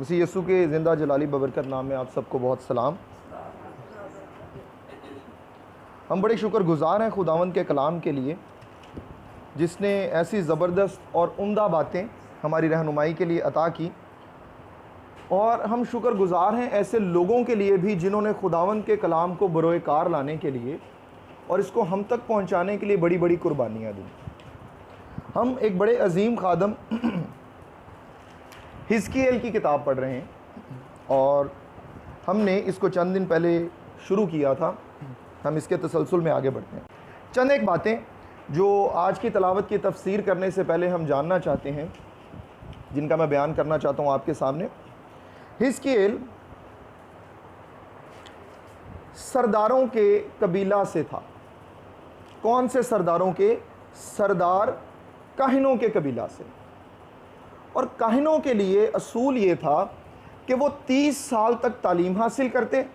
मसीह यीशु के ज़िंदा जलाली बबरकत नाम में आप सबको बहुत सलाम। हम बड़े शुक्रगुज़ार हैं खुदावंद के कलाम के लिए, जिसने ऐसी ज़बरदस्त और उम्दा बातें हमारी रहनुमाई के लिए अता की। और हम शुक्रगुज़ार हैं ऐसे लोगों के लिए भी जिन्होंने खुदावंद के कलाम को बरोए कार लाने के लिए और इसको हम तक पहुंचाने के लिए बड़ी बड़ी कुर्बानियाँ दी। हम एक बड़े अजीम खादम हिजकियेल की किताब पढ़ रहे हैं और हमने इसको चंद दिन पहले शुरू किया था। हम इसके तसलसल में आगे बढ़ते हैं। चंद एक बातें जो आज की तलावत की तफसीर करने से पहले हम जानना चाहते हैं, जिनका मैं बयान करना चाहता हूँ आपके सामने। हिजकियेल सरदारों के कबीला से था। कौन से सरदारों के? सरदार काहिनों के कबीला से। और काहिनों के लिए असूल ये था कि वो 30 साल तक तालीम हासिल करते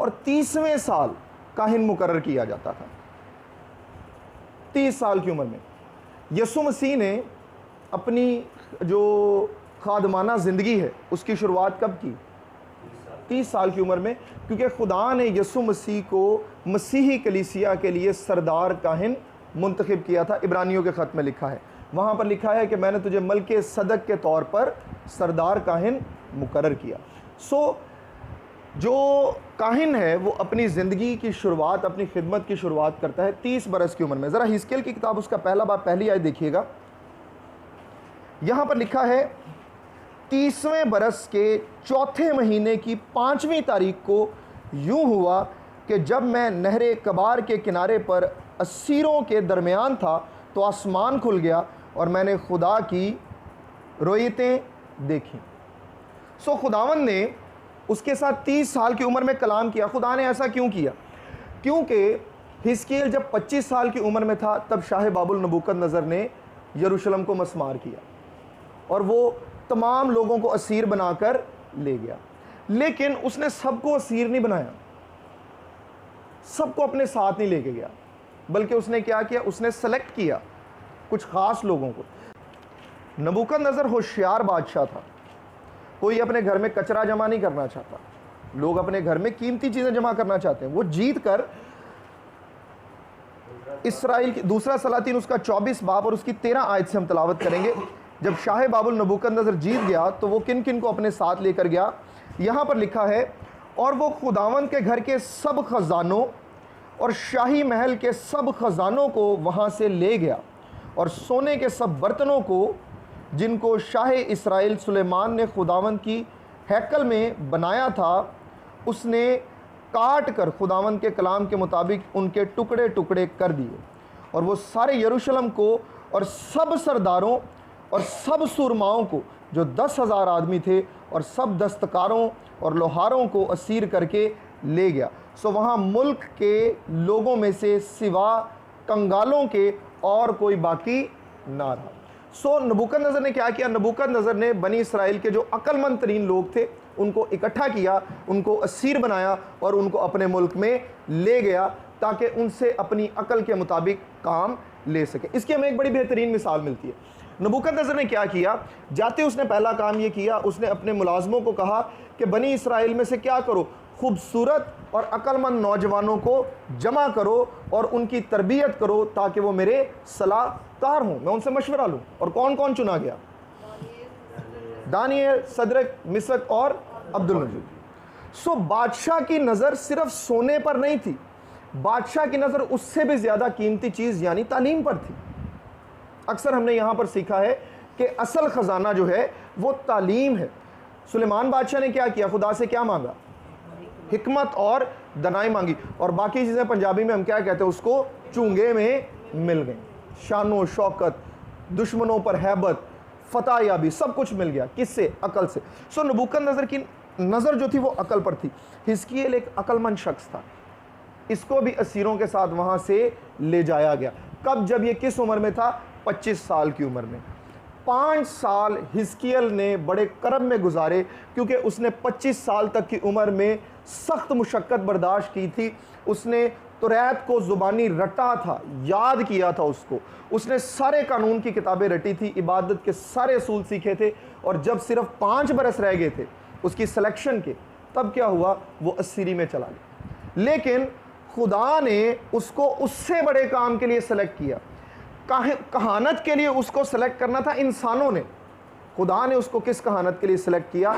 और 30वें साल काहिन मुकर्रर किया जाता था। 30 साल की उम्र में यीशु मसीह ने अपनी जो खादमाना ज़िंदगी है उसकी शुरुआत कब की? 30 साल की उम्र में, क्योंकि खुदा ने यीशु मसीह को मसीही कलीसिया के लिए सरदार काहिन मुंतखब किया था। इब्रानियों के ख़त में लिखा है, वहाँ पर लिखा है कि मैंने तुझे मलके सदक के तौर पर सरदार काहिन मुकर्रर किया। जो काहिन है वो अपनी ज़िंदगी की शुरुआत, अपनी खिदमत की शुरुआत करता है 30 बरस की उम्र में। ज़रा हिजकियेल की किताब उसका पहला बाब पहली आयत देखिएगा। यहाँ पर लिखा है 30वें बरस के चौथे महीने की 5वीं तारीख को यूँ हुआ कि जब मैं नहरे कबार के किनारे पर असीरों के दरमियान था तो आसमान खुल गया और मैंने खुदा की रोयतें देखी। खुदावंद ने उसके साथ 30 साल की उम्र में कलाम किया। खुदा ने ऐसा क्यों किया? क्योंकि हिजकियेल जब 25 साल की उम्र में था तब शाह बाबुल नबूकदनज़र ने यरूशलेम को मसमार किया और वो तमाम लोगों को असीर बनाकर ले गया। लेकिन उसने सबको असीर नहीं बनाया, सबको अपने साथ नहीं लेके गया, बल्कि उसने क्या किया? उसने सेलेक्ट किया कुछ ख़ास लोगों को। नबूकदनज़र होशियार बादशाह था। कोई अपने घर में कचरा जमा नहीं करना चाहता, लोग अपने घर में कीमती चीज़ें जमा करना चाहते हैं। वो जीत कर इसराइल की दूसरा सलातीन उसका 24 बाब और उसकी 13 आयत से हम तलावत करेंगे। जब शाह बाबुल नबूकदनज़र जीत गया तो वो किन किन को अपने साथ लेकर गया? यहाँ पर लिखा है, और वो खुदावंद के घर के सब खजानों और शाही महल के सब खजानों को वहाँ से ले गया और सोने के सब बर्तनों को जिनको शाह इसराइल सुलेमान ने खुदावंद की हैकल में बनाया था, उसने काट कर खुदावंद के कलाम के मुताबिक उनके टुकड़े टुकड़े कर दिए। और वो सारे यरूशलेम को और सब सरदारों और सब सुरमाओं को, जो 10,000 आदमी थे, और सब दस्तकारों और लोहारों को असीर करके ले गया। वहाँ मुल्क के लोगों में से सिवा कंगालों के और कोई बाकी ना रहा। नबूकदनज़र ने क्या किया? नबूकदनज़र ने बनी इसराइल के जो अक्लमंद तरीन लोग थे उनको इकट्ठा किया, उनको असीर बनाया और उनको अपने मुल्क में ले गया ताकि उनसे अपनी अकल के मुताबिक काम ले सके। इसकी हमें एक बड़ी बेहतरीन मिसाल मिलती है। नबूकदनज़र ने क्या किया? जाते उसने पहला काम ये किया, उसने अपने मुलाजमों को कहा कि बनी इसराइल में से क्या करो, खूबसूरत और अक्लमंद नौजवानों को जमा करो और उनकी तरबियत करो ताकि वो मेरे सलाहकार हों, मैं उनसे मशवरा लूँ। और कौन कौन चुना गया? दानियल, सदरक, मिसक और अब्दुल मजीद। बादशाह की नज़र सिर्फ सोने पर नहीं थी, बादशाह की नज़र उससे भी ज़्यादा कीमती चीज़ यानी तालीम पर थी। अक्सर हमने यहाँ पर सीखा है कि असल ख़जाना जो है वो तालीम है। सुलेमान बादशाह ने क्या किया? खुदा से क्या मांगा? हिकमत और दनाई मांगी, और बाकी चीज़ें पंजाबी में हम क्या कहते हैं उसको, चूंगे में मिल गई। शानो शौकत, दुश्मनों पर हैबत, फतह याबी, सब कुछ मिल गया। किससे? अकल से। नबूकदनज़र की नज़र जो थी वो अकल पर थी। हिजकियेल एक अक्लमंद शख्स था, इसको भी असीरों के साथ वहाँ से ले जाया गया। कब? जब ये किस उम्र में था? 25 साल की उम्र में। 5 साल हिजकियेल ने बड़े करम में गुजारे, क्योंकि उसने 25 साल तक की उम्र में सख्त मुशक्क़त बर्दाश्त की थी। उसने तो रैत को ज़ुबानी रटा था, याद किया था उसको, उसने सारे कानून की किताबें रटी थी, इबादत के सारे असूल सीखे थे, और जब सिर्फ 5 बरस रह गए थे उसकी सिलेक्शन के, तब क्या हुआ, वो अस्सीरी में चला गया। लेकिन खुदा ने उसको उससे बड़े काम के लिए सेलेक्ट किया। कहानत के लिए उसको सेलेक्ट करना था इंसानों ने, खुदा ने उसको किस कहानत के लिए सेलेक्ट किया,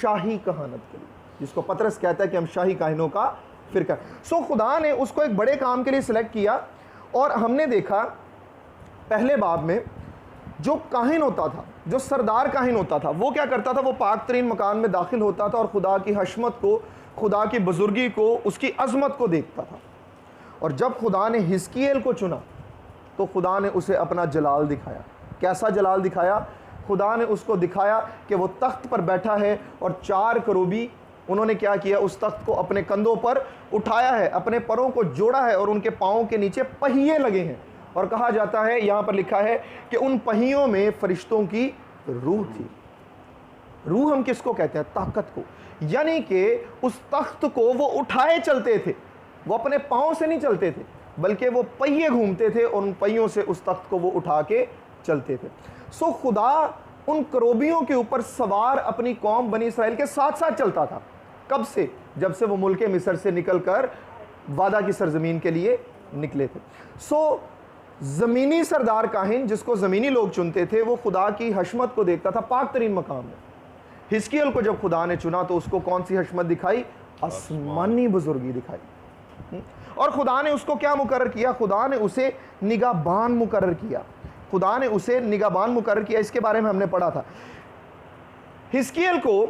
शाही कहानत के लिए, जिसको पतरस कहता है कि हम शाही काहिनों का फिरका। सो खुदा ने उसको एक बड़े काम के लिए सिलेक्ट किया। और हमने देखा पहले बाब में जो काहिन होता था, जो सरदार काहिन होता था, वो क्या करता था, वो पाक तरीन मकान में दाखिल होता था और खुदा की हशमत को, खुदा की बुजुर्गी को, उसकी अजमत को देखता था। और जब खुदा ने हिजकिय्येल को चुना तो खुदा ने उसे अपना जलाल दिखाया। कैसा जलाल दिखाया, खुदा ने उसको दिखाया कि वो तख्त पर बैठा है और 4 करूबी उन्होंने क्या किया, उस तख्त को अपने कंधों पर उठाया है, अपने पैरों को जोड़ा है और उनके पाँव के नीचे पहिए लगे हैं। और कहा जाता है, यहाँ पर लिखा है कि उन पहियों में फरिश्तों की रूह थी। रूह हम किसको कहते हैं, ताकत को, यानी कि उस तख्त को वो उठाए चलते थे, वो अपने पाँव से नहीं चलते थे, बल्कि वो पहिए घूमते थे और उन पहियों से उस तख्त को वो उठा के चलते थे। सो खुदा उन करोबियों के ऊपर सवार अपनी कौम बनी इसराइल के साथ साथ चलता था। कब से, जब से वो मुल्क मिस्र से निकलकर वादा की सरजमीन के लिए निकले थे। सो ज़मीनी सरदार काहिन, जिसको ज़मीनी लोग चुनते थे, वो खुदा की हशमत को देखता था पाक तरीन मकाम में। हिजकिय्येल को जब खुदा ने चुना तो उसको कौन सी हशमत दिखाई, आसमानी बुजुर्गी दिखाई। और खुदा ने उसको क्या मुकर्रर किया, खुदा ने उसे निगाहबान मुकर्रर किया, खुदा ने उसे निगाहबान मुकर्रर किया। इसके बारे में हमने पढ़ा था। हिजकिय्येल को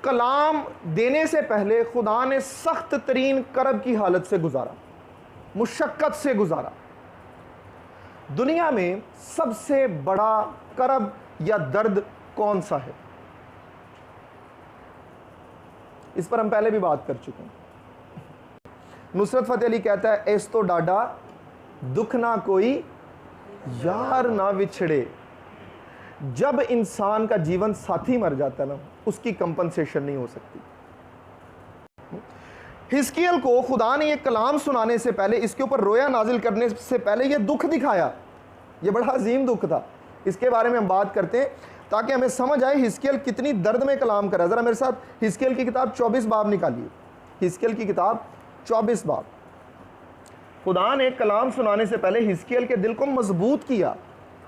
कलाम देने से पहले खुदा ने सख्त तरीन करब की हालत से गुजारा, मुशक्कत से गुजारा। दुनिया में सबसे बड़ा करब या दर्द कौन सा है, इस पर हम पहले भी बात कर चुके हैं। नुसरत फतेह अली कहता है, ऐस तो डाडा दुख ना कोई यार ना विछड़े। जब इंसान का जीवन साथी मर जाता है ना, उसकी कंपनसेशन नहीं हो सकती। हिजकिय्येल को खुदा ने ये कलाम सुनाने से पहले, इसके ऊपर रोया नाजिल करने से पहले ये दुख दिखाया। ये बड़ा अजीम दुख था, इसके बारे में हम बात करते हैं ताकि हमें समझ आए हिजकिय्येल कितनी दर्द में कलाम करा। ज़रा मेरे साथ हिजकिय्येल की किताब 24 बाब निकालिए। हिजकिय्येल की किताब 24 बाब। खुदा ने कलाम सुनाने से पहले हिजकिय्येल के दिल को मजबूत किया,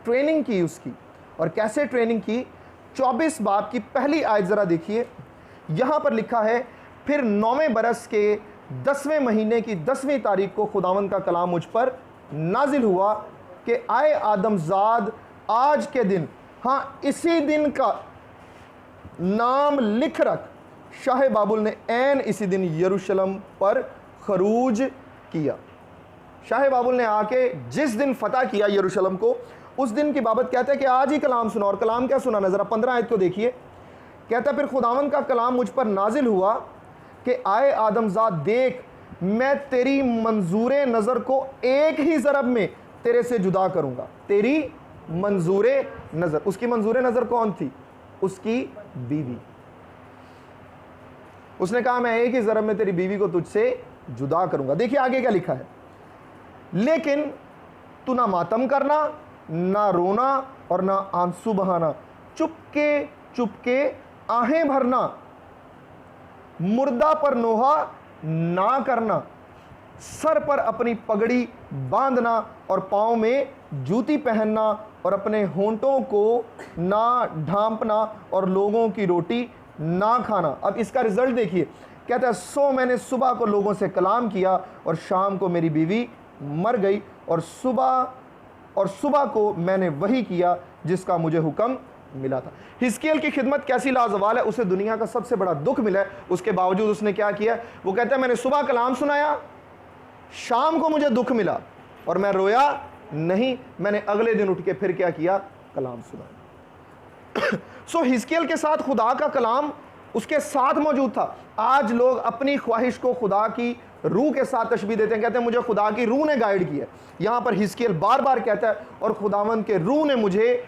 ट्रेनिंग की उसकी। और कैसे ट्रेनिंग की, 24 बाब की पहली आयत ज़रा देखिए। यहाँ पर लिखा है, फिर 9वें बरस के 10वें महीने की 10वीं तारीख को खुदावंद का कलाम मुझ पर नाजिल हुआ कि आए आदमजाद, आज के दिन, हाँ इसी दिन का नाम लिख रख। शाह बाबुल ने ऐन इसी दिन यरूशलेम पर खरूज किया। शाह बाबुल ने आके जिस दिन फतह किया यरूशलेम को, उस दिन की बाबत कहता है कि आज ही कलाम सुना। और कलाम क्या सुना, नजरा 15 आयत को देखिए। कहता है, फिर खुदावंद का कलाम मुझ पर नाजिल हुआ कि आए आदमजाद, देख मैं तेरी मंजूर नज़र को एक ही ज़रब में तेरे से जुदा करूंगा। तेरी मंजूर नज़र, उसकी मंजूर नज़र कौन थी, उसकी बीवी। उसने कहा मैं एक ही ज़रब में तेरी बीवी को तुझसे जुदा करूंगा। देखिए आगे क्या लिखा है, लेकिन तू ना मातम करना, ना रोना और ना आंसू बहाना, चुपके चुपके आहें भरना, मुर्दा पर नोहा ना करना, सर पर अपनी पगड़ी बांधना और पाँव में जूती पहनना और अपने होंठों को ना ढांपना और लोगों की रोटी ना खाना। अब इसका रिजल्ट देखिए, कहता है, सो मैंने सुबह को लोगों से कलाम किया और शाम को मेरी बीवी मर गई, और सुबह को मैंने वही किया जिसका मुझे हुक्म मिला था। हिजकिय्येल की खिदमत कैसी लाजवाल है, उसे दुनिया का सबसे बड़ा दुख मिला है, उसके बावजूद उसने क्या किया, वो कहता है मैंने सुबह कलाम सुनाया, शाम को मुझे दुख मिला और मैं रोया नहीं, मैंने अगले दिन उठ के फिर क्या किया, कलाम सुनाया। सो हिजकिय्येल के साथ खुदा का कलाम उसके साथ मौजूद था। आज लोग अपनी ख्वाहिश को खुदा की रूह के साथ तशबीह देते हैं, कहते हैं मुझे खुदा की रूह ने गाइड किया। यहाँ पर हिजकिय्येल बार बार कहता है, और खुदावंद के रूह ने मुझे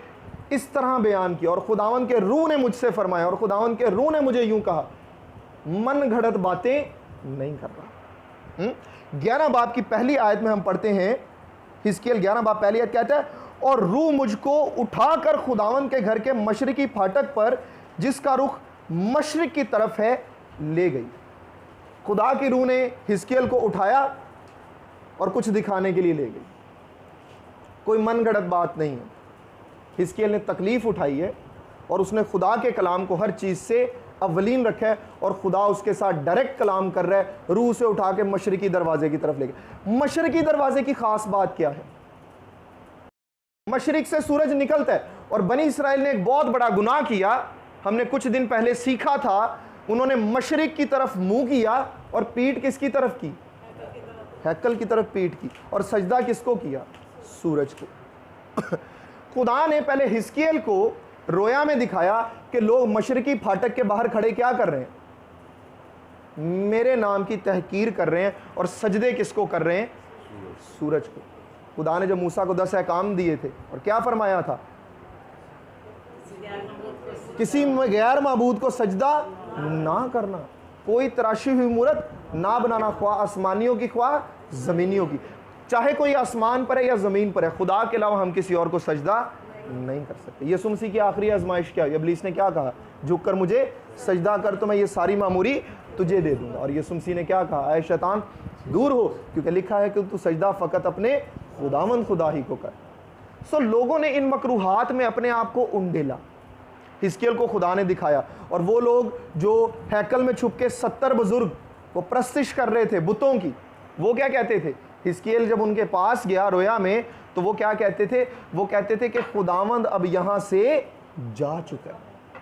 इस तरह बयान किया, और खुदावंद के रूह ने मुझसे फरमाया, और खुदावंद के रूह ने मुझे यूं कहा। मन घड़त बातें नहीं कर रहा। 11 बाब की पहली आयत में हम पढ़ते हैं, हिजकिय्याल 11 बाब पहली आयत कहता है, और रूह मुझको उठाकर खुदावन के घर के मशरिकी फाटक पर जिसका रुख मशरिक की तरफ है ले गई। खुदा की रूह ने हिजकिय्याल को उठाया और कुछ दिखाने के लिए ले गई। कोई मनगढ़ंत बात नहीं है। हिजकिय्याल ने तकलीफ उठाई है और उसने खुदा के कलाम को हर चीज़ से अव्वलीन रखा है और खुदा उसके साथ डायरेक्ट कलाम कर रहा है। रूह से उठा के मशरिकी दरवाजे की तरफ ले गए। मशरिकी दरवाजे की खास बात क्या है? मशरिक से सूरज निकलता है और बनी इसराइल ने एक बहुत बड़ा गुनाह किया। हमने कुछ दिन पहले सीखा था, उन्होंने मशरिक की तरफ मुंह किया और पीठ किसकी तरफ की? हैकल की तरफ पीठ की। और सजदा किसको किया? सूरज को। खुदा ने पहले हिजकिय्याल को रोया में दिखाया कि लोग मशरिकी फाटक के बाहर खड़े क्या कर रहे हैं? मेरे नाम की तहकीर कर रहे हैं। और सजदे किसको कर रहे हैं? सूरज को। खुदा ने जब मूसा को 10 अहकाम दिए थे और क्या फरमाया था? किसी गैर माबूद को सजदा ना करना, कोई तराशी हुई मूरत ना बनाना, ख्वाह आसमानियों की ख्वाह ज़मीनियों की। चाहे कोई आसमान पर है या ज़मीन पर है, खुदा के अलावा हम किसी और को सजदा नहीं कर सकते। यीशु मसीह की आखिरी आजमाइश क्या हुई? इब्लीस ने क्या कहा? झुक कर मुझे सजदा कर तो मैं ये सारी मामूरी तुझे दे दूंगा। और यीशु मसीह ने क्या कहा? ऐ शैतान दूर हो, क्योंकि लिखा है कि तू सजदा फ़कत अपने खुदावंद खुदा ही को कर। सो लोगों ने इन मकरूहात में अपने आप को उंडेला। हिजकिय्याल को खुदा ने दिखाया और वो लोग जो हैकल में छुप के 70 बुजुर्ग वो प्रस्तिश कर रहे थे बुतों की, वो क्या कहते थे? हिजकिय्याल जब उनके पास गया रोया में तो वो क्या कहते थे? वो कहते थे कि खुदावंद अब यहां से जा चुका है।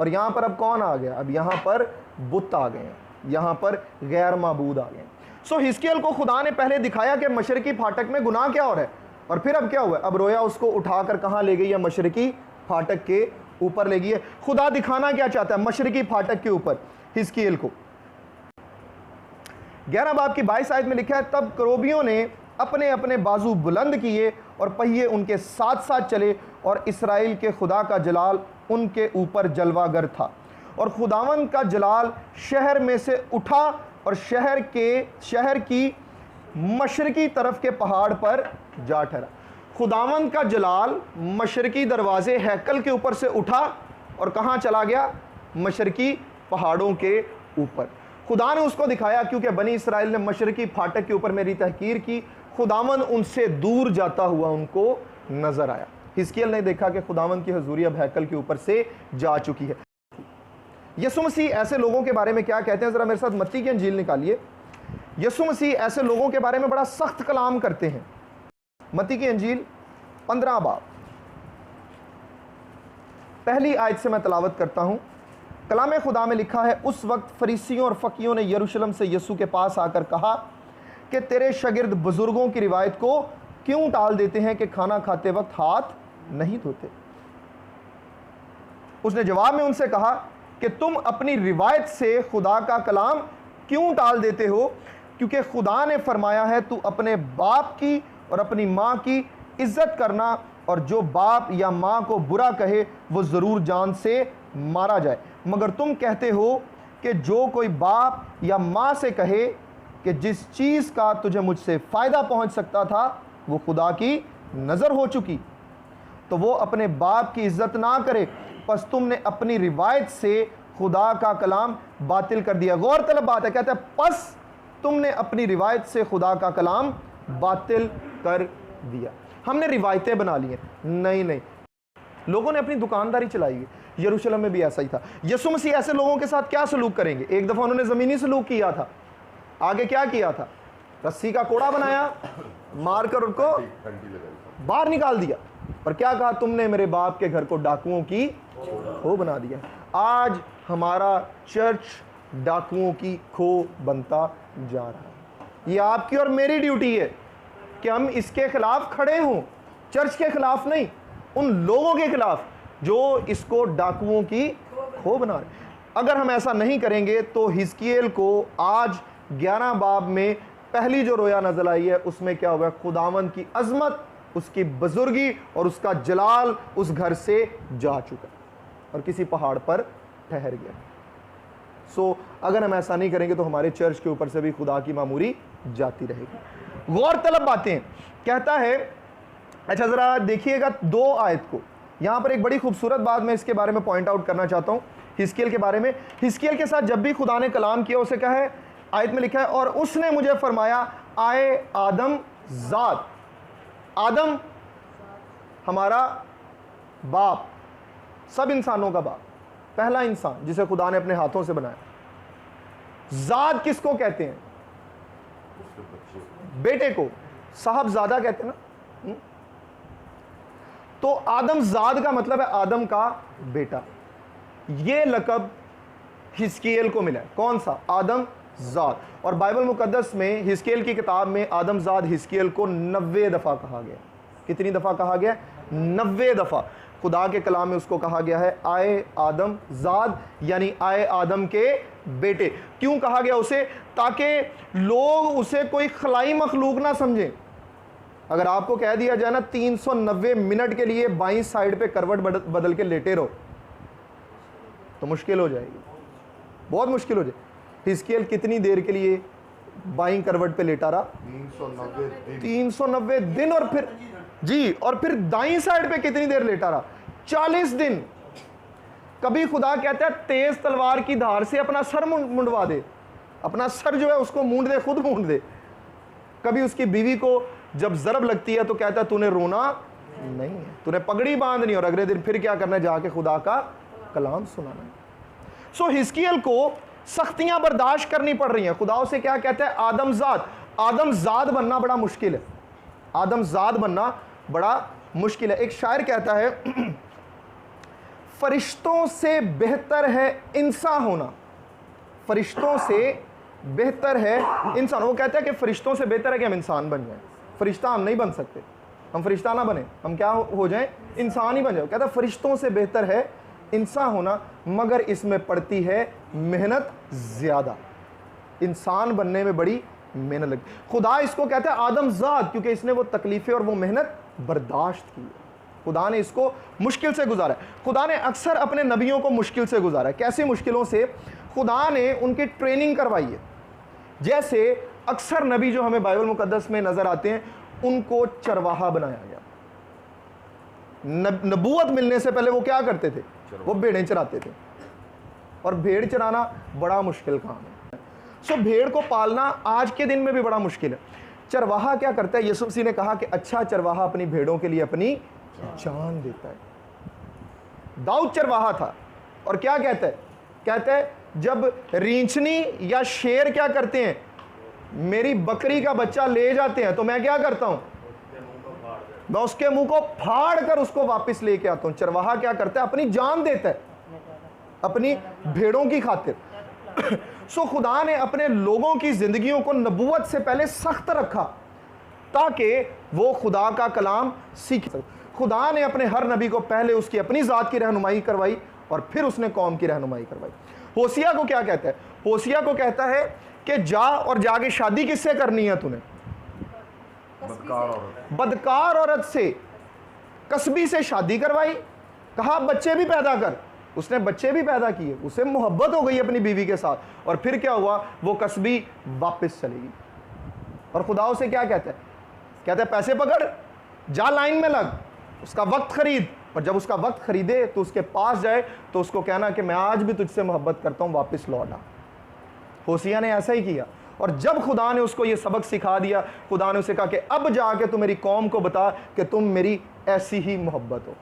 और यहां पर अब कौन आ गया? अब यहां पर बुत आ गए, यहां पर गैर माबूद आ गए। सो हिजकिय्याल को खुदा ने पहले दिखाया कि मशरिकी फाटक में गुनाह क्या हो रहा है। और फिर अब क्या हुआ? अब रोया उसको उठाकर कहां ले गई है? मशरिकी फाटक के ऊपर ले गई है। खुदा दिखाना क्या चाहता है? मशरिकी फाटक के ऊपर हिजकिय्याल को। 11 बाब की 22 आयत में लिखा है, तब करोबियों ने अपने अपने बाजू बुलंद किए और पहिए उनके साथ साथ चले और इसराइल के खुदा का जलाल उनके ऊपर जलवागर था। और खुदावन का जलाल शहर में से उठा और शहर की मशरकी तरफ के पहाड़ पर जा ठहरा। खुदावन का जलाल मशरकी दरवाजे हैकल के ऊपर से उठा और कहाँ चला गया? मशरकी पहाड़ों के ऊपर। खुदा ने उसको दिखाया, क्योंकि बनी इसराइल ने मशरकी फाटक के ऊपर मेरी तहकीर की। खुदावन उनसे दूर जाता हुआ उनको नजर आया। हिजकिय्याल ने देखा कि खुदावन की हजूरी अब हैकल के ऊपर से जा चुकी है। यीशु मसीह ऐसे लोगों के बारे में क्या कहते हैं? जरा मेरे साथ मत्ती की अंजील निकालिए। यीशु मसीह ऐसे लोगों के बारे में बड़ा सख्त कलाम करते हैं। मत्ती की अंजील 15 बाब पहली आयत से मैं तलावत करता हूं। कलाम खुदा में लिखा है, उस वक्त फरीसियों और फकीयों ने यरूशलेम से यीशु के पास आकर कहा कि तेरे शागिर्द बुजुर्गों की रिवायत को क्यों टाल देते हैं कि खाना खाते वक्त हाथ नहीं धोते। उसने जवाब में उनसे कहा कि तुम अपनी रिवायत से खुदा का कलाम क्यों टाल देते हो, क्योंकि खुदा ने फरमाया है, तू अपने बाप की और अपनी माँ की इज्जत करना, और जो बाप या माँ को बुरा कहे वो ज़रूर जान से मारा जाए। मगर तुम कहते हो कि जो कोई बाप या माँ से कहे कि जिस चीज़ का तुझे मुझसे फ़ायदा पहुँच सकता था वो खुदा की नज़र हो चुकी, तो वो अपने बाप की इज्जत ना करे। बस तुमने अपनी रिवायत से खुदा का कलाम बातिल कर दिया। गौरतलब बात है, कहते हैं बस तुमने अपनी रिवायत से खुदा का कलाम बातिल कर दिया। हमने रिवायतें बना ली हैं। नहीं, लोगों ने अपनी दुकानदारी चलाई है। यरूशलेम में भी ऐसा ही था। यीशु मसीह ऐसे लोगों के साथ क्या सलूक करेंगे? एक दफ़ा उन्होंने ज़मीनी सलूक किया था। आगे क्या किया था? रस्सी का कोड़ा बनाया, मारकर उनको बाहर निकाल दिया। पर क्या कहा? तुमने मेरे बाप के घर को डाकुओं की खो बना दिया। आज हमारा चर्च डाकुओं की खो बनता जा रहा है। ये आपकी और मेरी ड्यूटी है कि हम इसके खिलाफ खड़े हों, चर्च के खिलाफ नहीं, उन लोगों के खिलाफ जो इसको डाकुओं की खो बना रहे। अगर हम ऐसा नहीं करेंगे तो हिजकिय्याल को आज 11 बाब में पहली जो रोया नजर आई है उसमें क्या हुआ? खुदावन की अजमत, उसकी बुजुर्गी और उसका जलाल उस घर से जा चुका और किसी पहाड़ पर ठहर गया। सो अगर हम ऐसा नहीं करेंगे तो हमारे चर्च के ऊपर से भी खुदा की मामूरी जाती रहेगी। गौरतलब बातें कहता है, अच्छा ज़रा देखिएगा 2 आयत को, यहाँ पर एक बड़ी खूबसूरत बात मैं इसके बारे में पॉइंट आउट करना चाहता हूँ हिजकिय्याल के बारे में। हिजकिय्याल के साथ जब भी खुदा ने कलाम किया उसे कहा है, आयत में लिखा है, और उसने मुझे फरमाया आए आदम ज़ाद। आदम हमारा बाप, सब इंसानों का बाप, पहला इंसान जिसे खुदा ने अपने हाथों से बनाया। ज़ाद किसको कहते हैं? बेटे को साहबजादा कहते हैं ना। तो आदम ज़ाद का मतलब है आदम का बेटा। ये लक़ब हिजकिय्याल को मिला है। कौन सा? आदम ज़ाद। और बाइबल मुकद्दस में हिजकिय्याल की किताब में आदम ज़ाद हिजकिय्याल को 90 दफ़ा कहा गया। कितनी दफ़ा कहा गया? 90 दफ़ा। खुदा के कलाम में उसको कहा गया है आए आदम ज़ाद, यानी आए आदम के बेटे। क्यों कहा गया उसे? ताकि लोग उसे कोई खलाई मखलूक ना समझें। अगर आपको कह दिया जाए ना 390 मिनट के लिए बाईं साइड पे करवट बदल के लेटे रहो, तो मुश्किल हो जाएगी, बहुत मुश्किल हो जाएगी। हिजकिय्याल कितनी देर के लिए बाईं करवट पे लेटा रहा? 390 दिन। और फिर जी, और फिर दाईं साइड पे कितनी देर लेटा रहा? 40 दिन। कभी खुदा कहता है तेज तलवार की धार से अपना सर मुंडवा दे, अपना सर जो है उसको मूंड दे, खुद मूंड दे। कभी उसकी बीवी को जब ज़रब लगती है तो कहता है तूने रोना नहीं है, तूने पगड़ी बांधनी, और अगले दिन फिर क्या करना है? जाके खुदा का कलाम सुनाना है। सो हिजकिय्याल को सख्तियां बर्दाश्त करनी पड़ रही हैं। खुदा उसे क्या कहता है? आदम ज़ाद। आदम ज़ाद बनना बड़ा मुश्किल है। आदम ज़ाद बनना बड़ा मुश्किल है। एक शायर कहता है फरिश्तों से बेहतर है इंसान होना, फरिश्तों से बेहतर है इंसान। वो कहता है कि फरिश्तों से बेहतर है कि हम इंसान बन जाएं। फरिश्ता हम नहीं बन सकते, हम फरिश्ता ना बने, हम क्या हो जाएं? इंसान ही बन जाए। कहता है फरिश्तों से बेहतर है इंसान होना, मगर इसमें पड़ती है मेहनत ज़्यादा। इंसान बनने में बड़ी मेहनत लगी। खुदा इसको कहता है आदम ज़ाद, क्योंकि इसने वो तकलीफ़ें और वो मेहनत बर्दाश्त की है। खुदा ने इसको मुश्किल से गुजारा है। खुदा ने अक्सर अपने नबियों को मुश्किल से गुजारा है। कैसी मुश्किलों से? खुदा ने उनकी ट्रेनिंग करवाई है। जैसे अक्सर नबी जो हमें बाइबल मुकद्दस में नज़र आते हैं, उनको चरवाहा बनाया गया। नबूवत मिलने से पहले वो क्या करते थे? वो भेड़ें चराते थे, और भेड़ चराना बड़ा मुश्किल काम है। सो भेड़ को पालना आज के दिन में भी बड़ा मुश्किल है। चरवाहा क्या करता है? यीशु मसीह ने कहा कि अच्छा चरवाहा अपनी भेड़ों के लिए अपनी जान देता है। दाऊद चरवाहा था, और क्या कहता है? कहता है जब रींछनी या शेर क्या करते हैं, मेरी बकरी का बच्चा ले जाते हैं, तो मैं क्या करता हूं? मैं उसके मुंह को फाड़ कर उसको वापस लेके आता हूं। चरवाहा क्या करता है? अपनी जान देता है अपनी भेड़ों की खातिर। सो खुदा ने अपने लोगों की जिंदगियों को नबूवत से पहले सख्त रखा ताकि वो खुदा का कलाम सीख सके। खुदा ने अपने हर नबी को पहले उसकी अपनी ज़ात की रहनुमाई करवाई, और फिर उसने कौम की रहनुमाई करवाई। होसिया को क्या कहता है? होसिया को कहता है कि जा और जाके शादी किससे करनी है तूने? बदकार औरत से, कसबी से शादी करवाई। कहा बच्चे भी पैदा कर। उसने बच्चे भी पैदा किए, उसे मोहब्बत हो गई अपनी बीवी के साथ, और फिर क्या हुआ? वो कसबी वापस चलेगी। और खुदा उसे क्या कहता है? कहता है पैसे पकड़, जा लाइन में लग, उसका वक्त खरीद, और जब उसका वक्त खरीदे तो उसके पास जाए तो उसको कहना कि मैं आज भी तुझसे मोहब्बत करता हूं, वापस लौट आ। होसिया ने ऐसा ही किया, और जब खुदा ने उसको ये सबक सिखा दिया, खुदा ने उसे कहा कि अब जाके तू मेरी कौम को बता कि तुम मेरी ऐसी ही मोहब्बत हो।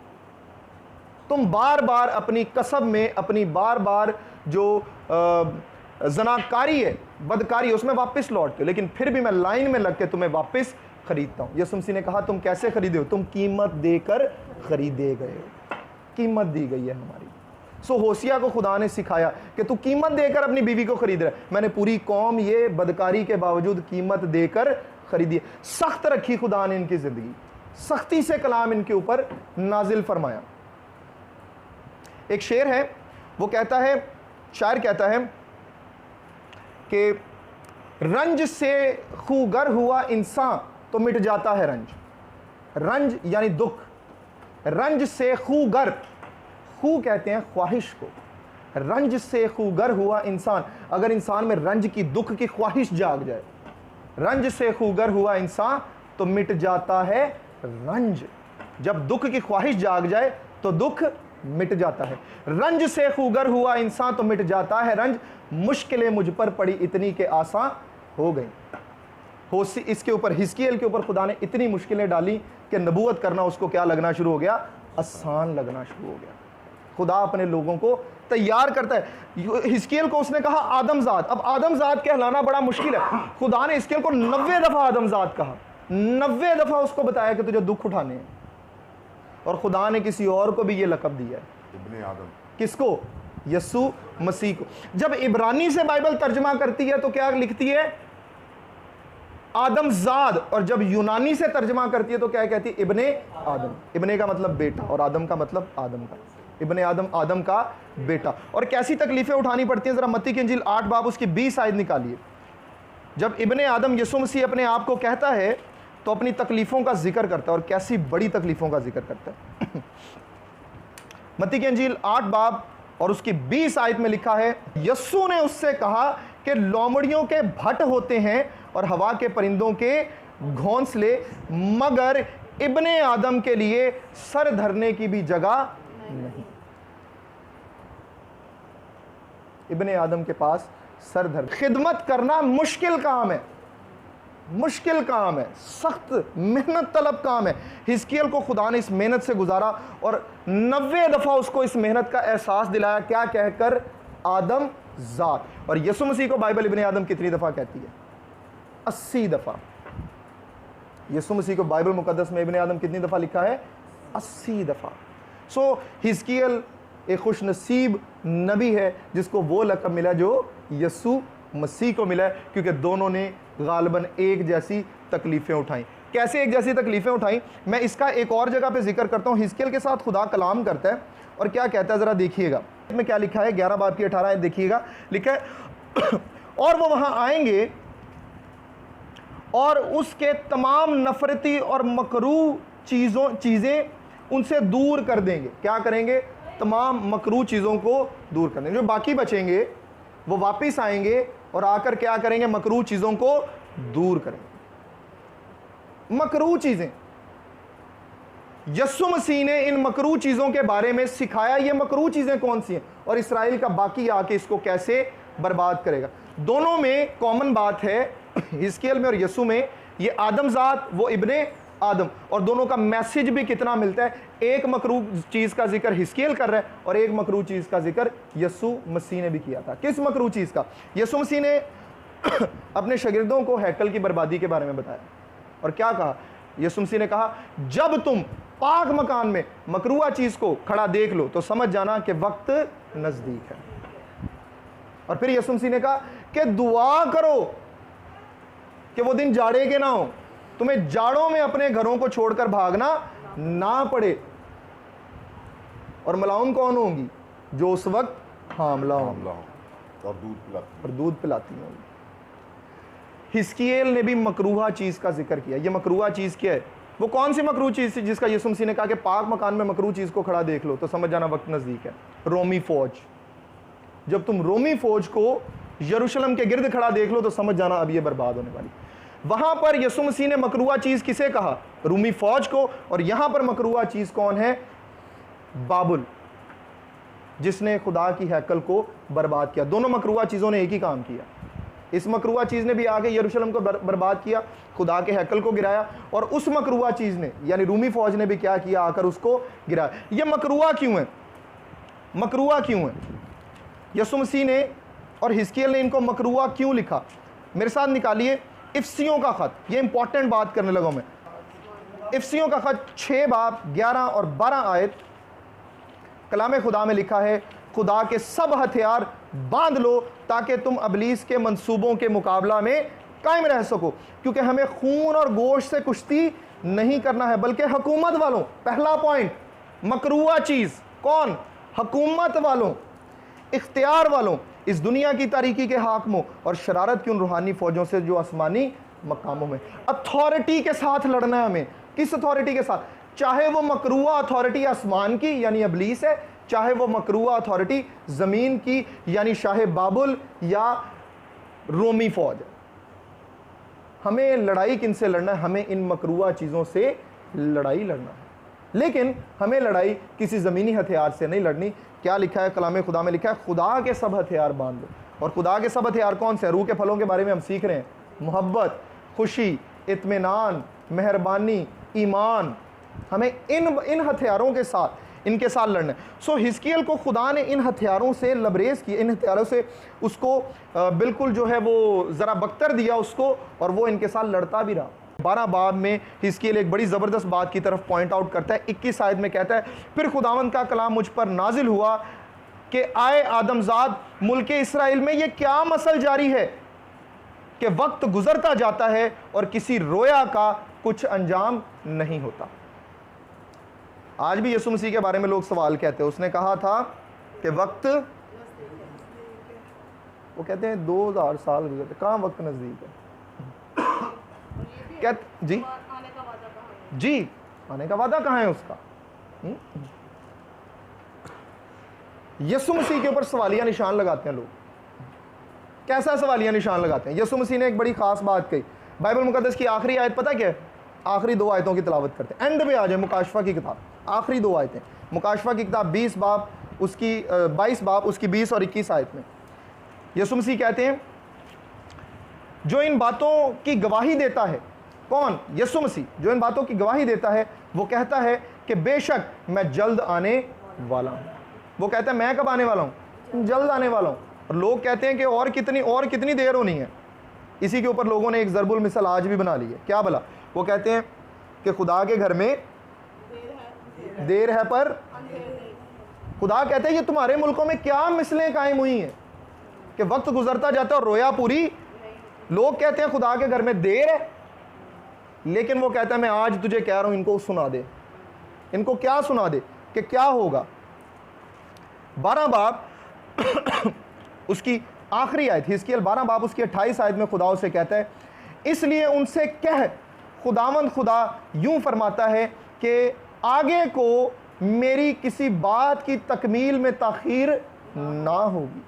तुम बार बार अपनी कसब में, अपनी बार बार जो जनाकारी है, बदकारी है, उसमें वापस लौटते हो, लेकिन फिर भी मैं लाइन में लग के तुम्हें वापस खरीदता हूं। यीशु मसीह ने कहा तुम कैसे खरीदे हो? तुम कीमत देकर खरीदे गए हो, कीमत दी गई है हमारी। सो होसिया को खुदा ने सिखाया कि तू कीमत देकर अपनी बीवी को खरीद रहा है। मैंने पूरी कौम ये बदकारी के बावजूद कीमत देकर खरीदी। सख्त रखी खुदा ने इनकी जिंदगी, सख्ती से कलाम इनके ऊपर नाजिल फरमाया। एक शेर है, वो कहता है, शायर कहता है कि रंज से खूगर हुआ इंसान तो मिट जाता है रंज। रंज यानी दुख, रंज से खूगर, खू कहते हैं ख्वाहिश को, रंज से खूगर हुआ इंसान, अगर इंसान में रंज की, दुख की ख्वाहिश जाग जाए, रंज से खूगर हुआ इंसान तो मिट जाता है रंज। जब दुख की ख्वाहिश जाग जाए तो दुख मिट जाता है। रंज से खूगर हुआ इंसान तो मिट जाता है रंज, मुश्किलें मुझ पर पड़ी इतनी के आसान हो गई। इसके ऊपर, हिजकीएल के ऊपर खुदा ने इतनी मुश्किलें डाली कि नबूवत करना उसको क्या लगना शुरू हो गया, आसान लगना शुरू हो गया। खुदा अपने लोगों को तैयार करता है। हिजकीएल को उसने कहा आदमजाद, अब आदमजाद कहलाना बड़ा मुश्किल है। खुदा ने हिजकीएल को 90 दफा आदमजाद कहा, 90 दफा उसको बताया कि तुझे दुख उठाने हैं, और खुदा ने किसी और को भी ये लक़ब दिया है, इब्ने आदम। किसको? यसू मसीह को। जब इब्रानी से बाइबल तर्जमा करती है तो क्या लिखती है? आदमजाद। और जब यूनानी से तर्जमा करती है तो क्या कहती है? इब्ने आदम। इब्ने का मतलब बेटा और आदम का मतलब आदम का, इब्ने आदम, आदम का बेटा। और कैसी तकलीफें उठानी पड़ती हैं, जरा मत्ती की इंजील 8 बाब उसकी 20 आयत निकालिए। जब इब्ने आदम यसू मसीह अपने आप को कहता है तो अपनी तकलीफों का जिक्र करता है, और कैसी बड़ी तकलीफों का जिक्र करता है। मत्ती की इंजील 8 बाब और उसकी 20 आयत में लिखा है, यस्सु ने उससे कहा कि लोमड़ियों के भट होते हैं और हवा के परिंदों के घोंसले, मगर इब्ने आदम के लिए सर धरने की भी जगह नहीं। इब्ने आदम के पास सर धर, खिदमत करना मुश्किल काम है, मुश्किल काम है, सख्त मेहनत तलब काम है। हिजकीएल को खुदा ने इस मेहनत से गुजारा और 90 दफा उसको इस मेहनत का एहसास दिलाया, क्या कहकर? आदम जात। और यसु मसीह को बाइबल इब्ने आदम कितनी दफा कहती है? 80 दफा। यसु मसीह को बाइबल मुकद्दस में इब्ने आदम कितनी दफा लिखा है? 80 दफा। सो हिजकीएल एक खुश नसीब नबी है जिसको वो लक़ब मिला जो यसु मसीह को मिला है, क्योंकि दोनों ने गालिबन एक जैसी तकलीफ़ें उठाई। कैसे एक जैसी तकलीफ़ें उठाई, मैं इसका एक और जगह पे जिक्र करता हूँ। हिजकीएल के साथ खुदा कलाम करता है और क्या कहता है, ज़रा देखिएगा में क्या लिखा है। 11 बाब की 18 आयत देखिएगा, लिखा है और वो वहाँ आएंगे और उसके तमाम नफरती और मकरूह चीज़ें उनसे दूर कर देंगे। क्या करेंगे? तमाम मकरूह चीज़ों को दूर कर देंगे। जो बाकी बचेंगे वो वापस आएंगे और आकर क्या करेंगे? मकरूह चीज़ों को दूर करेंगे। मकरूह चीज़ें, यस्सु मसीह ने इन मकरूह चीज़ों के बारे में सिखाया। ये मकरूह चीज़ें कौन सी हैं और इसराइल का बाकी आके इसको कैसे बर्बाद करेगा। दोनों में कॉमन बात है, हिजकीएल में और यस्सु में, ये आदमजात, वो इब्ने आदम, और दोनों का मैसेज भी कितना मिलता है। एक मकरूह चीज़ का जिक्र हिजकीएल कर रहा है और एक मकरूह चीज़ का जिक्र यस्सु मसीह ने भी किया था। किस मकरूह चीज़ का? यस्सु मसीह ने अपने शागिर्दों को हैकल की बर्बादी के बारे में बताया और क्या कहा? यस्सु मसीह ने कहा, जब तुम पाक मकान में मकरूह चीज़ को खड़ा देख लो तो समझ जाना कि वक्त नज़दीक है। और फिर यस्सु मसीह ने कहा कि दुआ करो कि वो दिन जाड़े के ना हो, तुम्हें जाड़ों में अपने घरों को छोड़कर भागना ना पड़े। और मलाउन कौन होंगी? जो उस वक्त हामला होंगी और दूध पिलाती होंगी। हिजकीएल ने भी मकरूहा चीज़ का जिक्र किया। ये मकरूहा चीज़ क्या है? वो कौन सी मकरूह चीज़ थी जिसका यीशु मसीह ने कहा कि पाक मकान में मकरूह चीज़ को खड़ा देख लो तो समझ जाना वक्त नज़दीक है? रोमी फौज। जब तुम रोमी फौज को यरूशलेम के गिर्द खड़ा देख लो तो समझ जाना अब ये बर्बाद होने वाली। वहां पर यीशु मसीह ने मकरूहा चीज़ किसे कहा? रोमी फौज को। और यहां पर मकरूहा चीज़ कौन है? बाबुल, जिसने खुदा की हैकल को बर्बाद किया। दोनों मकरूहा चीज़ों ने एक ही काम किया। इस मकरूहा चीज़ ने भी आगे यरूशलेम को बर्बाद किया, खुदा के हैकल को गिराया, और उस मकरूहा चीज़ ने यानी रूमी फौज ने भी क्या किया? आकर उसको गिराया। ये मकरूहा क्यों है? मकरूहा क्यों है? यीशु मसीह ने और हिजकीएल ने इनको मकरूहा क्यों लिखा? मेरे साथ निकालिए इफ्सियों का ख़त। ये इंपॉर्टेंट बात करने लगा मैं। इफ्सियों का ख़त 6 बाब 11 और 12 आयत, कलाम खुदा में लिखा है, खुदा के सब हथियार बांध लो ताकि तुम अबलीस के मंसूबों के मुकाबला में कायम रह सको, क्योंकि हमें खून और गोश्त से कुश्ती नहीं करना है बल्कि हुकूमत वालों। पहला पॉइंट, मकरूहा चीज़ कौन? हुकूमत वालों, इख्तियार वालों, इस दुनिया की तारीकी के हाकमों और शरारत की उन रूहानी फौजों से जो आसमानी मकामों में। अथॉरिटी के साथ लड़ना है हमें। किस अथॉरिटी के साथ? चाहे वो मकरूहा अथॉरिटी आसमान की यानी अबलीस है, चाहे वो मकरूआ अथॉरिटी ज़मीन की यानी शाह बाबुल या रोमी फौज है। हमें लड़ाई किन से लड़ना है? हमें इन मकरूआ चीज़ों से लड़ाई लड़ना है, लेकिन हमें लड़ाई किसी ज़मीनी हथियार से नहीं लड़नी। क्या लिखा है कलाम खुदा में? लिखा है खुदा के सब हथियार बांध लो। और खुदा के सब हथियार कौन से? रूह के फलों के बारे में हम सीख रहे हैं, मोहब्बत, खुशी, इत्मीनान, मेहरबानी, ईमान। हमें इन हथियारों के साथ, इनके साथ लड़ना है। सो हिजकिय्याल को खुदा ने इन हथियारों से लबरेज किया, इन हथियारों से उसको बिल्कुल जो है वो ज़रा बख्तर दिया उसको, और वो इनके साथ लड़ता भी रहा। 12 बाब में हिजकिय्याल एक बड़ी ज़बरदस्त बात की तरफ पॉइंट आउट करता है। 21 आयत में कहता है, फिर खुदावंद का कलाम मुझ पर नाजिल हुआ कि आए आदमजाद, मुल्क इस्राएल में ये क्या मसल जारी है कि वक्त गुजरता जाता है और किसी रोया का कुछ अंजाम नहीं होता। आज भी यीशु मसीह के बारे में लोग सवाल कहते हैं। उसने कहा था कि वक्त, वो कहते हैं 2000 साल गुजरते, कहाँ वक्त नजदीक है? क्या जी जी, आने का वादा कहाँ है उसका? यीशु मसीह के ऊपर सवालिया निशान लगाते हैं लोग। कैसा सवालिया निशान लगाते हैं? यीशु मसीह ने एक बड़ी खास बात कही। बाइबल मुकद्दस की आखिरी आयत पता क्या है? आखिरी 2 आयतों की तिलावत करते हैं। एंड पे आ जाए मुकाशफा की किताब, आखिरी 2 आयतें, मुकाशफा की किताब 20 बाब उसकी 22 बाब उसकी 20 और 21 आयत में यीशु मसीह कहते हैं, जो इन बातों की गवाही देता है, कौन? यीशु मसीह। जो इन बातों की गवाही देता है वो कहता है कि बेशक मैं जल्द आने वाला हूँ। वो कहता है मैं कब आने वाला हूँ? जल्द आने वाला हूँ। और लोग कहते हैं कि और कितनी देर होनी है। इसी के ऊपर लोगों ने एक ज़रबुल मिसल आज भी बना ली है। क्या भला? वो कहते हैं कि खुदा के घर में देर है पर खुदा कहते हैं ये तुम्हारे मुल्कों में क्या मिसलें कायम हुई हैं कि वक्त गुजरता जाता है और रोया पूरी। लोग कहते हैं खुदा के घर में देर है, लेकिन वो कहता है मैं आज तुझे कह रहा हूं, इनको सुना दे। इनको क्या सुना दे कि क्या होगा? 12 बाब उसकी आखिरी आयत, हिजकिय्याल 12 बाब उसकी 28 आयत में खुदा उसे कहता है, इसलिए उनसे कह, खुदावंद खुदा यूं फरमाता है कि आगे को मेरी किसी बात की तकमील में ताखीर ना होगी,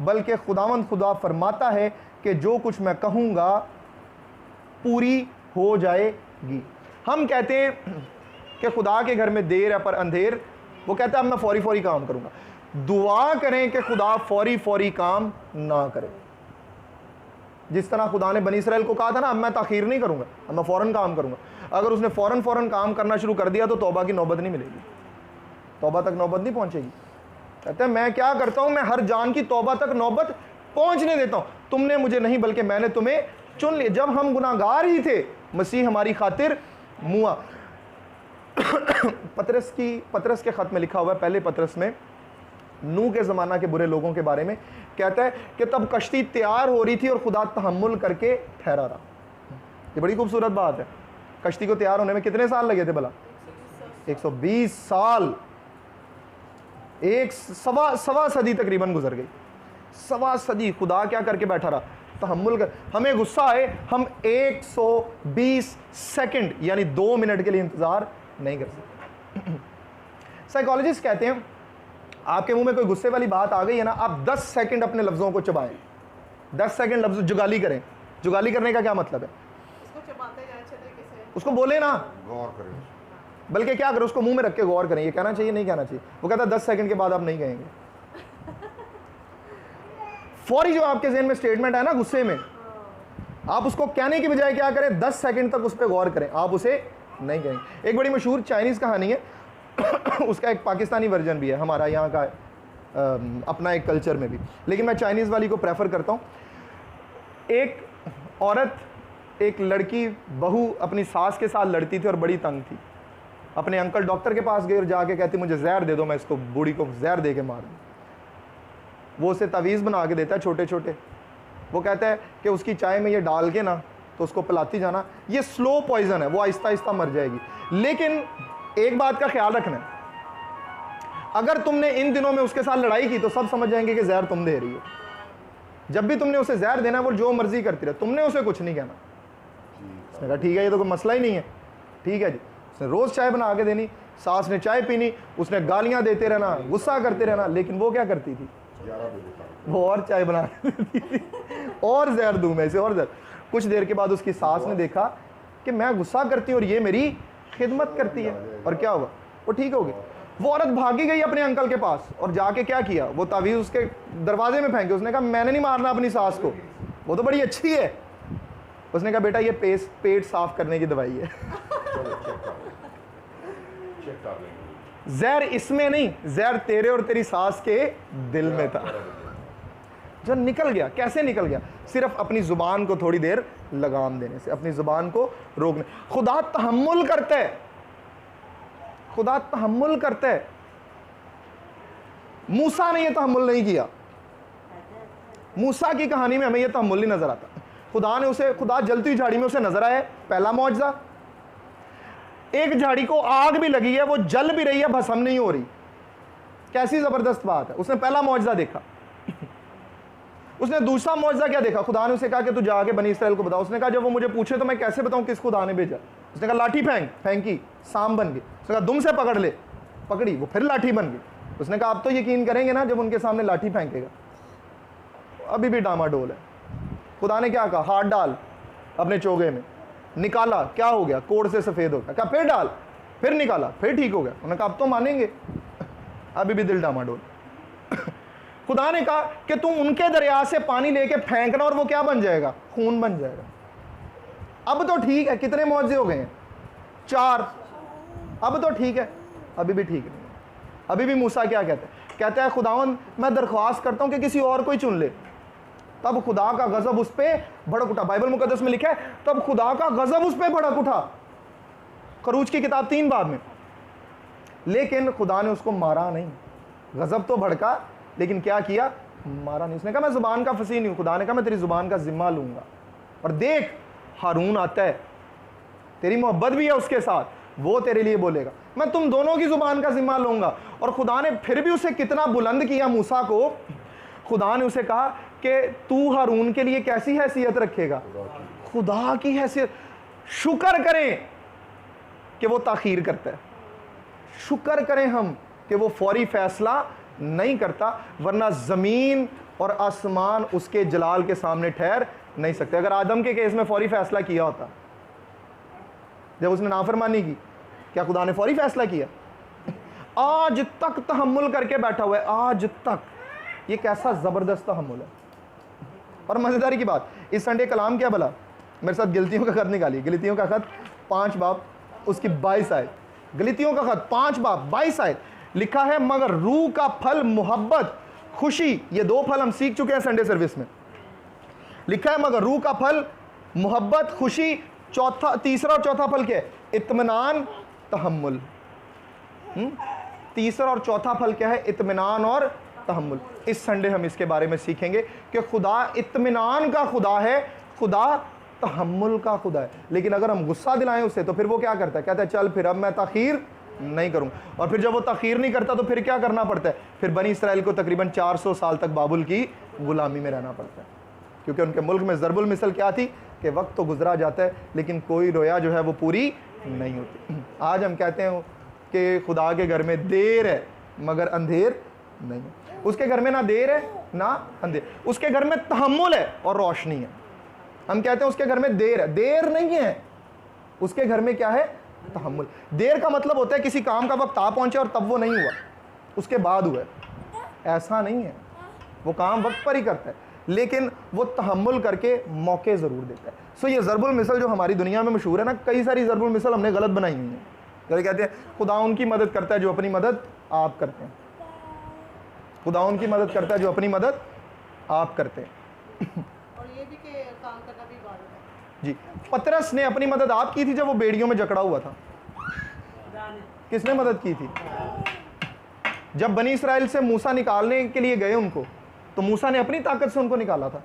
बल्कि खुदावंद खुदा फरमाता है कि जो कुछ मैं कहूँगा पूरी हो जाएगी। हम कहते हैं कि खुदा के घर में देर है पर अंधेर। वो कहता है अब मैं फौरी काम करूँगा। दुआ करें कि खुदा फौरी काम ना करे। जिस तरह खुदा ने बनी इसराइल को कहा था ना, अब मैं ताखीर नहीं करूँगा, अब मैं फ़ौरन काम करूँगा। अगर उसने फ़ौरन काम करना शुरू कर दिया तो तौबा की नौबत नहीं मिलेगी, तौबा तक नौबत नहीं पहुँचेगी। कहते हैं मैं क्या करता हूँ, मैं हर जान की तौबा तक नौबत पहुँचने देता हूँ। तुमने मुझे नहीं बल्कि मैंने तुम्हें चुन लिया। जब हम गुनाहगार ही थे मसीह हमारी खातिर मुआ। पतरस के ख़त में लिखा हुआ है, पहले पतरस में, नूह के ज़माना के बुरे लोगों के बारे में कहता है कि तब कश्ती तैयार हो रही थी और खुदा तहम्मुल करके ठहरा रहा। ये बड़ी खूबसूरत बात है। कश्ती को तैयार होने में कितने साल लगे थे भला? 120 साल। एक सवा सदी तकरीबन गुजर गई। सवा सदी खुदा क्या करके बैठा रहा? तहम्मुल कर। हमें गुस्सा आए, हम 120 सेकंड यानी 2 मिनट के लिए इंतज़ार नहीं कर सकते। साइकोलॉजिस्ट कहते हैं आपके मुंह में कोई गुस्से वाली बात आ गई है ना, आप 10 सेकंड अपने लफ्ज़ों को चबाएं। 10 सेकंड लफ्ज़ जुगाली करें। जुगाली करने का क्या मतलब है? उसको चबाते जाएं अच्छे तरीके से, उसको बोले ना, गौर करें। बल्कि क्या करें, उसको मुंह में रख के गौर करें। ये कहना चाहिए नहीं कहना चाहिए। वो कहता है 10 सेकंड के बाद आप नहीं कहेंगे। फौरी जो आपके ज़हन में स्टेटमेंट है ना गुस्से में, आप उसको कहने की बजाय क्या करें, 10 सेकंड तक उस पर गौर करें, आप उसे नहीं कहेंगे। एक बड़ी मशहूर चाइनीज़ कहानी है, उसका एक पाकिस्तानी वर्जन भी है, हमारा यहाँ का अपना एक कल्चर में भी, लेकिन मैं चाइनीज़ वाली को प्रेफर करता हूँ। एक औरत, एक लड़की बहू अपनी सास के साथ लड़ती थी और बड़ी तंग थी। अपने अंकल डॉक्टर के पास गई और जाके कहती मुझे जहर दे दो, मैं इसको बूढ़ी को जहर दे के मार दूँ। वो उसे तवीज़ बना के देता है छोटे छोटे। वो कहता है कि उसकी चाय में ये डाल के ना तो उसको पिलाती जाना, ये स्लो पॉइजन है, वो आहिस्ता आहिस्ता मर जाएगी। लेकिन एक बात का ख्याल रखना है, अगर तुमने इन दिनों में उसके साथ लड़ाई की तो सब समझ जाएंगे कि जहर तुम दे रही हो। जब भी तुमने उसे जहर देना वो जो मर्जी करती रहे, तुमने उसे कुछ नहीं कहना। उसने कहा ठीक है, ये तो कोई मसला ही नहीं है। ठीक है जी, उसने रोज़ चाय बना के देनी, सास ने चाय पीनी, उसने गालियाँ देते रहना, गुस्सा करते रहना, लेकिन वो क्या करती थी, वो और चाय बना के देती थी, और जहर दूँ मैं इसे, और जहर। कुछ देर के बाद उसकी सास ने देखा कि मैं गुस्सा करती हूँ और ये मेरी खिदमत करती है, और क्या हुआ, वो ठीक हो गई। वो औरत भागी गई अपने अंकल के पास और जाके क्या किया, वो तावीज़ उसके दरवाजे में फेंके। उसने कहा मैंने नहीं मारना अपनी सास को, वो तो बड़ी अच्छी है। उसने कहा बेटा ये पेट साफ करने की दवाई है। जहर इसमें नहीं, जहर तेरे और तेरी सास के दिल में था, जो निकल गया। कैसे निकल गया? सिर्फ अपनी जुबान को थोड़ी देर लगाम देने से, अपनी जुबान को रोकने। खुदा तहम्मुल करता है, खुदा तहम्मुल करता है। मूसा ने यह तहम्मुल नहीं किया। मूसा की कहानी में हमें यह तहम्मुल नहीं नजर आता। खुदा जलती हुई झाड़ी में उसे नजर आया, पहला मौजज़ा। एक झाड़ी को आग भी लगी है, वो जल भी रही है, भस्म नहीं हो रही। कैसी जबरदस्त बात है। उसने पहला मौजज़ा देखा। उसने दूसरा मौजज़ा क्या देखा? खुदा ने उसे कहा कि तू जाके बनी इसराइल को बताओ। उसने कहा जब वो मुझे पूछे तो मैं कैसे बताऊं किस खुदा ने भेजा? उसने कहा लाठी फेंकी, सांप बन गई। उसने कहा दुम से पकड़ ले, पकड़ी, वो फिर लाठी बन गई। उसने कहा आप तो यकीन करेंगे ना जब उनके सामने लाठी फेंकेगा। अभी भी डामाडोल है। खुदा ने क्या कहा? हाथ डाल अपने चोगे में, निकाला, क्या हो गया? कोड़ से सफ़ेद हो गया। कहा फिर डाल, फिर निकाला, फिर ठीक हो गया। उन्होंने कहा अब तो मानेंगे। अभी भी दिल डामाडोल। खुदा ने कहा कि तुम उनके दरिया से पानी लेके फेंकना और वो क्या बन जाएगा? खून बन जाएगा। अब तो ठीक है। कितने मौजे हो गए हैं? 4। अब तो ठीक है। अभी भी ठीक नहीं है। अभी भी मूसा क्या कहता है? कहता है खुदावन मैं दरख्वास्त करता हूं कि किसी और को ही चुन ले। तब खुदा का गजब उस पर भड़क उठा। बाइबल मुकद्दस में लिखा है तब खुदा का गजब उस पर भड़क उठा, खरूज की किताब 3 बाब में। लेकिन खुदा ने उसको मारा नहीं। गजब तो भड़का, लेकिन क्या किया? मारा नहीं। उसने कहा मैं जुबान का फसीह नहीं हूं। खुदा ने कहा मैं तेरी जुबान का जिम्मा लूंगा। और देख हारून आता है, तेरी मोहब्बत भी है उसके साथ, वो तेरे लिए बोलेगा, मैं तुम दोनों की जुबान का जिम्मा लूंगा। और खुदा ने फिर भी उसे कितना बुलंद किया मूसा को। खुदा ने उसे कहा कि तू हारून के लिए कैसी हैसियत रखेगा? खुदा की हैसियत। शुक्र करें कि वो ताखीर करता है, शुक्र करें हम कि वो फौरी फैसला नहीं करता, वरना जमीन और आसमान उसके जलाल के सामने ठहर नहीं सकते। अगर आदम के केस में फौरी फैसला किया होता, जब उसने नाफरमानी की, क्या खुदा ने फौरी फैसला किया? आज तक तहम्मुल करके बैठा हुआ है, आज तक। ये कैसा जबरदस्त तहम्मुल है। और मजेदारी की बात, इस संडे कलाम क्या भला? मेरे साथ गलतियों का खत निकालिए। गलतियों का खत 5 बाब उसकी 22 आयत। गलतियों का खत 5 बाब 22 आयत लिखा है मगर रूह का फल मोहब्बत खुशी, ये 2 फल हम सीख चुके हैं संडे सर्विस में। लिखा है मगर रूह का फल मोहब्बत खुशी, तीसरा और चौथा फल क्या है? इत्मीनान तहम्मुल। तीसरा और चौथा फल क्या है? इत्मीनान और तहम्मुल। इस संडे हम इसके बारे में सीखेंगे कि खुदा इत्मीनान का खुदा है, खुदा तहम्मुल का खुदा है। लेकिन अगर हम गुस्सा दिलाएं उससे तो फिर वो क्या करता है? कहता है चल फिर अब मैं ताखीर नहीं करूंगा। और फिर जब वो ताखीर नहीं करता तो फिर क्या करना पड़ता है? फिर बनी इसराइल को तकरीबन 400 साल तक बाबुल की गुलामी में रहना पड़ता है, क्योंकि उनके मुल्क में ज़रबुल मिसल क्या थी कि वक्त तो गुजरा जाता है लेकिन कोई रोया जो है वो पूरी नहीं होती। आज हम कहते हैं कि खुदा के घर में देर है मगर अंधेर नहीं है। उसके घर में ना देर है ना अंधेर, उसके घर में तहम्मुल है और रोशनी है। हम कहते हैं उसके घर में देर है, देर नहीं है। उसके घर में क्या है? तहम्मुल। देर का मतलब होता है किसी काम का वक्त आ पहुंचे और तब वो नहीं हुआ, उसके बाद हुआ। ऐसा नहीं है, वो काम वक्त पर ही करता है लेकिन वो तहम्मुल करके मौके ज़रूर देता है। सो ये ज़रबुल मिसल जो हमारी दुनिया में मशहूर है ना, कई सारी ज़रबुल मिसल हमने गलत बनाई हुई है। जैसे कहते हैं खुदा उनकी मदद करता है जो अपनी मदद आप करते हैं, खुदा उनकी मदद करता है जो अपनी मदद आप करते हैं। और ये भी कि काम करना भी इबादत है। जी, पतरस ने अपनी मदद आप की थी जब वो बेड़ियों में जकड़ा हुआ था। किसने मदद की थी? जब बनी इसराइल से मूसा निकालने के लिए गए उनको, तो मूसा ने अपनी ताकत से उनको निकाला था,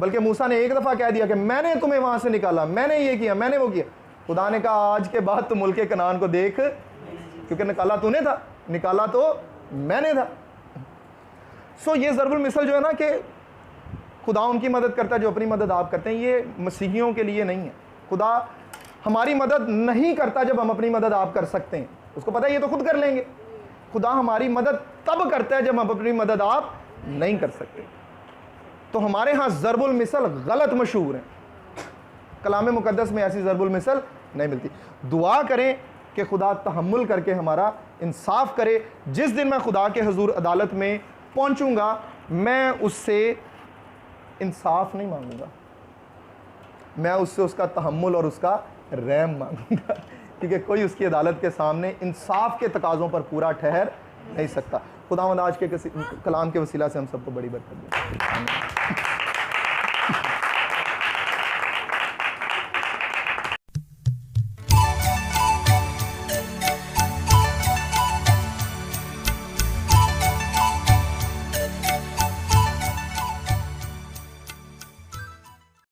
बल्कि मूसा ने एक दफ़ा कह दिया कि मैंने तुम्हें वहां से निकाला, मैंने ये किया, मैंने वो किया। खुदा ने कहा आज के बाद तुम मुल्क कनान को देख, क्योंकि निकाला तूने था, निकाला तो मैंने था। सो ये ज़रबुल मिसल जो है ना कि खुदा उनकी मदद करता है जो अपनी मदद आप करते हैं, ये मसीहियों के लिए नहीं है। खुदा हमारी मदद नहीं करता जब हम अपनी मदद आप कर सकते हैं। उसको पता है ये तो खुद कर लेंगे। खुदा हमारी मदद तब करता है जब हम अपनी मदद आप नहीं कर सकते। तो हमारे यहाँ ज़रबुल मिसल गलत मशहूर है, कलाम मुकद्दस में ऐसी ज़रबुल मिसल नहीं मिलती। दुआ करें कि खुदा तहम्मुल करके हमारा इंसाफ करे। जिस दिन मैं खुदा के हुजूर अदालत में पहुंचूंगा, मैं उससे इंसाफ नहीं मांगूंगा, मैं उससे उसका तहम्मुल और उसका रहम मांगूंगा, क्योंकि कोई उसकी अदालत के सामने इंसाफ के तकाज़ों पर पूरा ठहर नहीं सकता। खुदावंद आज के कलाम के वसीला से हम सबको बड़ी बरकत दे।